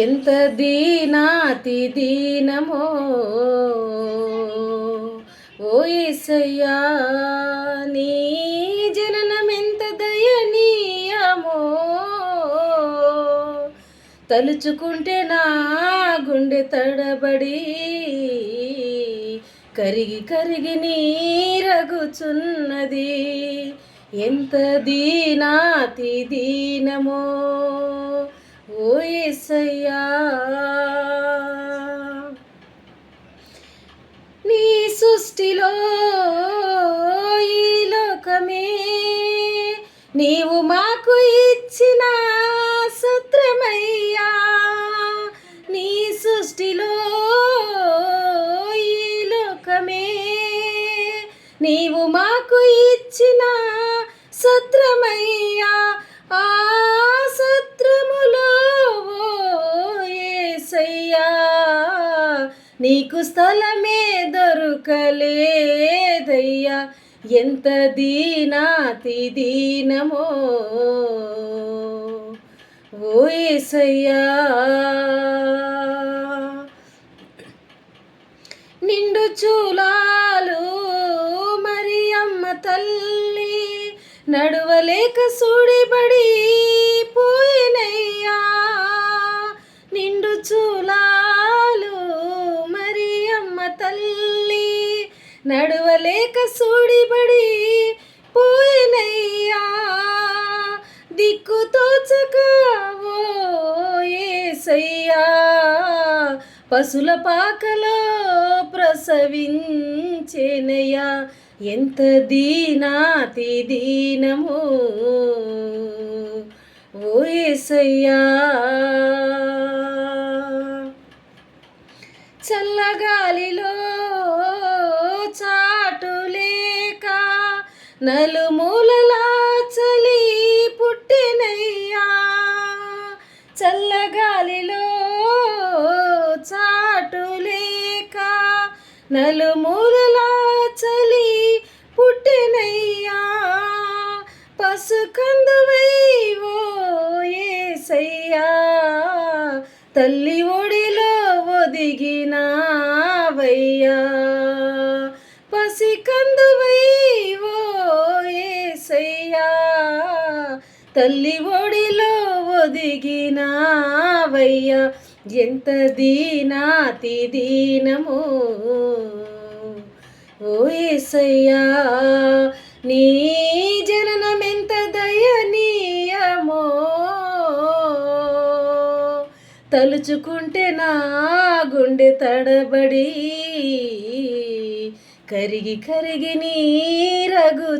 ఎంత దీనాతి దీనమో ఓ యేసయ్యా, నీ జననమెంత దయనీయమో తలుచుకుంటే నా గుండె తడబడి కరిగి కరిగి నీరగుచున్నది. ఎంత దీనాతి దీనమో ఓ యేసయ్యా, నీ సృష్టిలో ఈ లోకమే నీవు మాకు ఇచ్చిన సత్రమయ్యా. నీ సృష్టిలో ఈ లోకమే నీవు మాకు ఇచ్చిన సత్రమయ్యా. ఆ సత్రములో ఓ యేసయ్యా, నీకు స్థలమే దొరకలేదయ్యా. ఎంత దీనాతి దీనమో ఓ యేసయ్యా, నిండు చూలాలు మరియమ్మ తల్లి నడువలేక సూడిబడి పోయినయ్యా. నిండు చూలాలు మరియమ్మ తల్లి నడువలేక సూడిబడి పోయినయ్యా. దిక్కు తోచక ఓ యేసయ్యా, పశుల పాకలో ప్రసవించేనయ్యా. ఎంత దీనాతి దీనమో ఓ యేసయ్యా, చల్లగాలిలో చాటు లేక నలుమూలలా చలి పుట్టినయ్యా. చల్లగాలిలో చాటు లేక నలుమూలలా చలి పుట్టినయ్యా. పసుకందువై ఓ యేసయ్యా, తల్లి ఒడిలో ఒదిగినావయ్యా. పసికందువై ఓ యేసయ్యా, తల్లి ఒడిలో ఒదిగినావయ్యా. ఎంత దీనాతి దీనమో ఓ యేసయ్యా, నీ జననమెంత దయనీయమో తలుచుకుంటే నా గుండె తడబడి కరిగి కరిగి నీరగుచున్నది.